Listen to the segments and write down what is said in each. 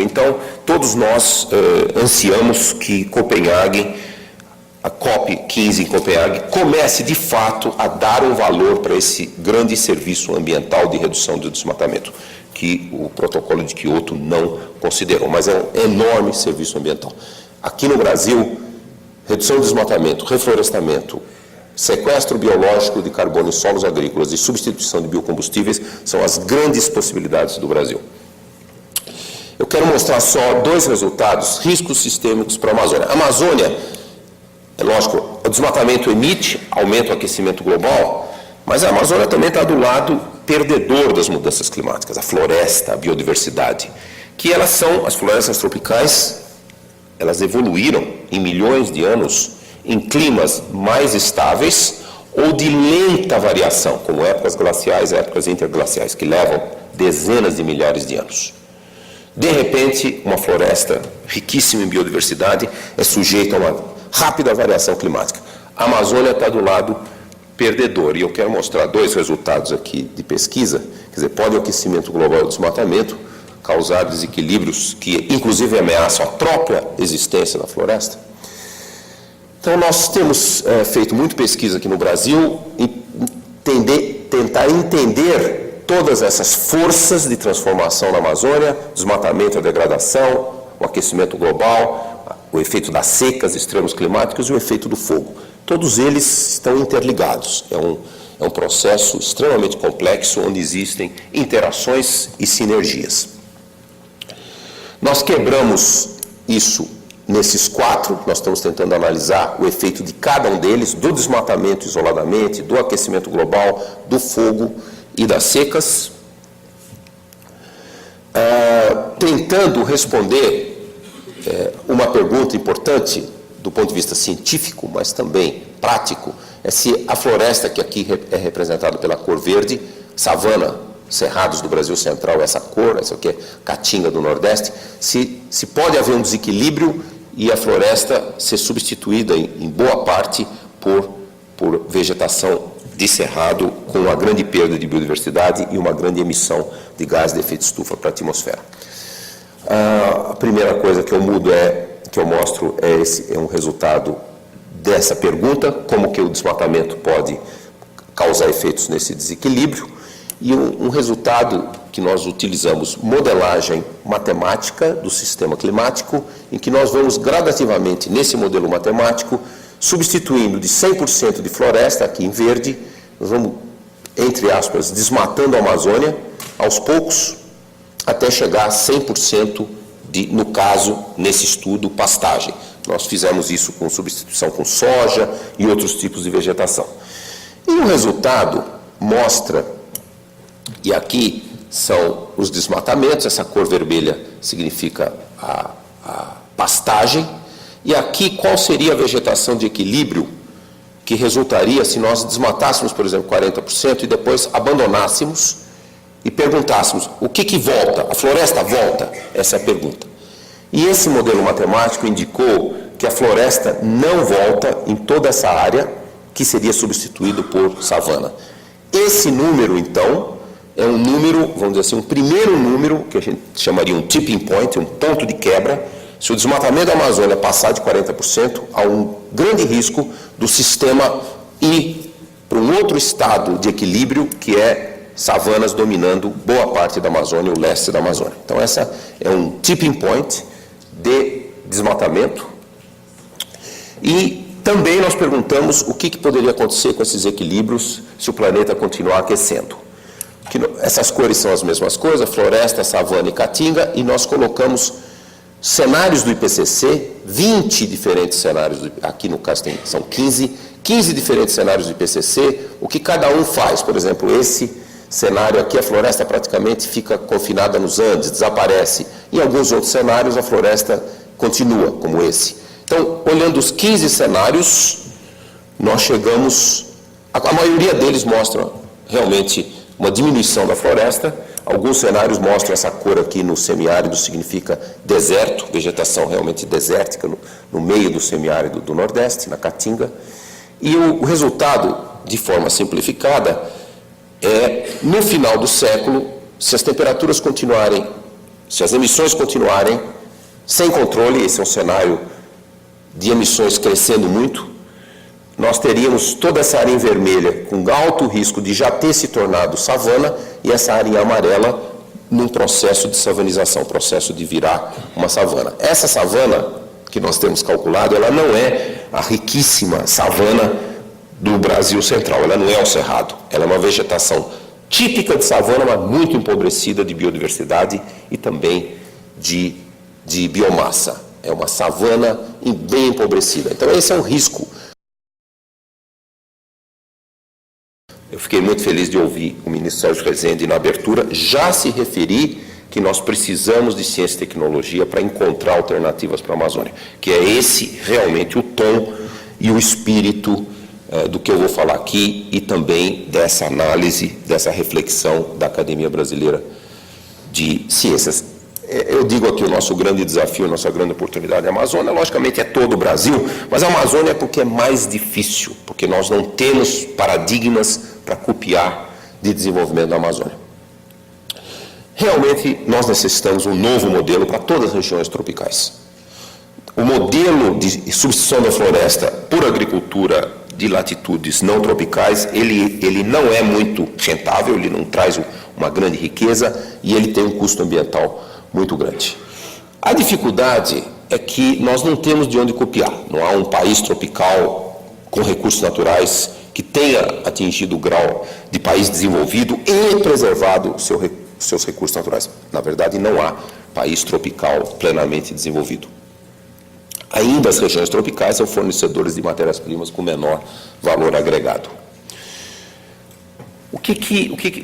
Então, todos nós ansiamos que Copenhague, a COP15 em Copenhague, comece de fato a dar um valor para esse grande serviço ambiental de redução do desmatamento, que o protocolo de Kyoto não considerou, mas é um enorme serviço ambiental. Aqui no Brasil, redução do desmatamento, reflorestamento, sequestro biológico de carbono em solos agrícolas e substituição de biocombustíveis são as grandes possibilidades do Brasil. Eu quero mostrar só dois resultados, riscos sistêmicos para a Amazônia. A Amazônia, é lógico, o desmatamento emite, aumenta o aquecimento global, mas a Amazônia também está do lado perdedor das mudanças climáticas, a floresta, a biodiversidade, que elas são, as florestas tropicais, elas evoluíram em milhões de anos em climas mais estáveis ou de lenta variação, como épocas glaciais e épocas interglaciais, que levam dezenas de milhares de anos. De repente, uma floresta riquíssima em biodiversidade é sujeita a uma rápida variação climática. A Amazônia está do lado perdedor, e eu quero mostrar dois resultados aqui de pesquisa. Quer dizer, pode o aquecimento global e o desmatamento causar desequilíbrios que, inclusive, ameaçam a própria existência da floresta? Então, nós temos feito muita pesquisa aqui no Brasil e tentar entender todas essas forças de transformação na Amazônia, desmatamento, a degradação, o aquecimento global, o efeito das secas, extremos climáticos e o efeito do fogo. Todos eles estão interligados. É um processo extremamente complexo, onde existem interações e sinergias. Nós quebramos isso nesses quatro, nós estamos tentando analisar o efeito de cada um deles, do desmatamento isoladamente, do aquecimento global, do fogo e das secas, tentando responder uma pergunta importante do ponto de vista científico, mas também prático, é se a floresta, que aqui é representada pela cor verde, savana, cerrados do Brasil Central, essa cor, essa aqui é caatinga do Nordeste, se pode haver um desequilíbrio e a floresta ser substituída em boa parte por vegetação de cerrado, com uma grande perda de biodiversidade e uma grande emissão de gás de efeito estufa para a atmosfera. A primeira coisa que eu mostro é um resultado dessa pergunta, como que o desmatamento pode causar efeitos nesse desequilíbrio, e um resultado que nós utilizamos modelagem matemática do sistema climático, em que nós vamos gradativamente, nesse modelo matemático, substituindo de 100% de floresta, aqui em verde, nós vamos, entre aspas, desmatando a Amazônia, aos poucos, até chegar a 100% no caso, nesse estudo, pastagem. Nós fizemos isso com substituição com soja e outros tipos de vegetação. E o resultado mostra, e aqui são os desmatamentos, essa cor vermelha significa a pastagem, e aqui qual seria a vegetação de equilíbrio que resultaria se nós desmatássemos, por exemplo, 40% e depois abandonássemos e perguntássemos, o que volta? A floresta volta? Essa é a pergunta. E esse modelo matemático indicou que a floresta não volta em toda essa área que seria substituído por savana. Esse número, então, é um número, vamos dizer assim, um primeiro número, que a gente chamaria um tipping point, um ponto de quebra. Se o desmatamento da Amazônia passar de 40%, há um grande risco do sistema ir para um outro estado de equilíbrio, que é savanas dominando boa parte da Amazônia, o leste da Amazônia. Então, essa é um tipping point de desmatamento. E também nós perguntamos o que poderia acontecer com esses equilíbrios se o planeta continuar aquecendo. Essas cores são as mesmas coisas, floresta, savana e caatinga, e nós colocamos cenários do IPCC, 20 diferentes cenários, aqui no caso são 15 diferentes cenários do IPCC, o que cada um faz. Por exemplo, esse cenário aqui, a floresta praticamente fica confinada nos Andes, desaparece. Em alguns outros cenários, a floresta continua, como esse. Então, olhando os 15 cenários, nós chegamos... A maioria deles mostram realmente uma diminuição da floresta. Alguns cenários mostram essa cor aqui no semiárido, significa deserto, vegetação realmente desértica, no meio do semiárido do Nordeste, na Caatinga. E o resultado, de forma simplificada, é, no final do século, se as temperaturas continuarem Se as emissões continuarem sem controle, esse é um cenário de emissões crescendo muito, nós teríamos toda essa área em vermelha com alto risco de já ter se tornado savana e essa área em amarela num processo de savanização, processo de virar uma savana. Essa savana que nós temos calculado, ela não é a riquíssima savana do Brasil central, ela não é o cerrado, ela é uma vegetação típica de savana, mas muito empobrecida de biodiversidade e também de biomassa. É uma savana bem empobrecida. Então esse é um risco. Eu fiquei muito feliz de ouvir o ministro Sérgio Rezende na abertura já se referir que nós precisamos de ciência e tecnologia para encontrar alternativas para a Amazônia, que é esse realmente o tom e o espírito do que eu vou falar aqui e também dessa análise, dessa reflexão da Academia Brasileira de Ciências. Eu digo aqui o nosso grande desafio, a nossa grande oportunidade. A Amazônia, logicamente, é todo o Brasil, mas a Amazônia é porque é mais difícil, porque nós não temos paradigmas para copiar de desenvolvimento da Amazônia. Realmente, nós necessitamos um novo modelo para todas as regiões tropicais. O modelo de substituição da floresta por agricultura de latitudes não tropicais, ele não é muito rentável, ele não traz uma grande riqueza e ele tem um custo ambiental muito grande. A dificuldade é que nós não temos de onde copiar. Não há um país tropical com recursos naturais que tenha atingido o grau de país desenvolvido e preservado seus recursos naturais. Na verdade, não há país tropical plenamente desenvolvido. Ainda as regiões tropicais são fornecedores de matérias-primas com menor valor agregado.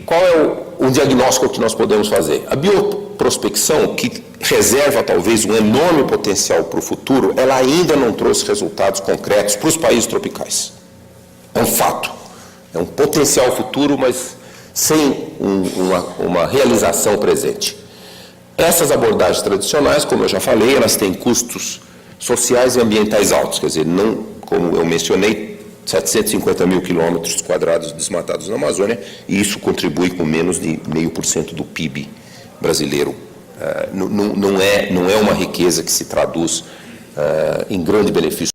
Qual é o diagnóstico que nós podemos fazer? A bioprospecção, que reserva talvez um enorme potencial para o futuro, ela ainda não trouxe resultados concretos para os países tropicais. É um fato. É um potencial futuro, mas sem uma realização presente. Essas abordagens tradicionais, como eu já falei, elas têm custos sociais e ambientais altos, quer dizer, não, como eu mencionei, 750 mil quilômetros quadrados desmatados na Amazônia, e isso contribui com menos de 0,5% do PIB brasileiro. Não é uma riqueza que se traduz em grande benefício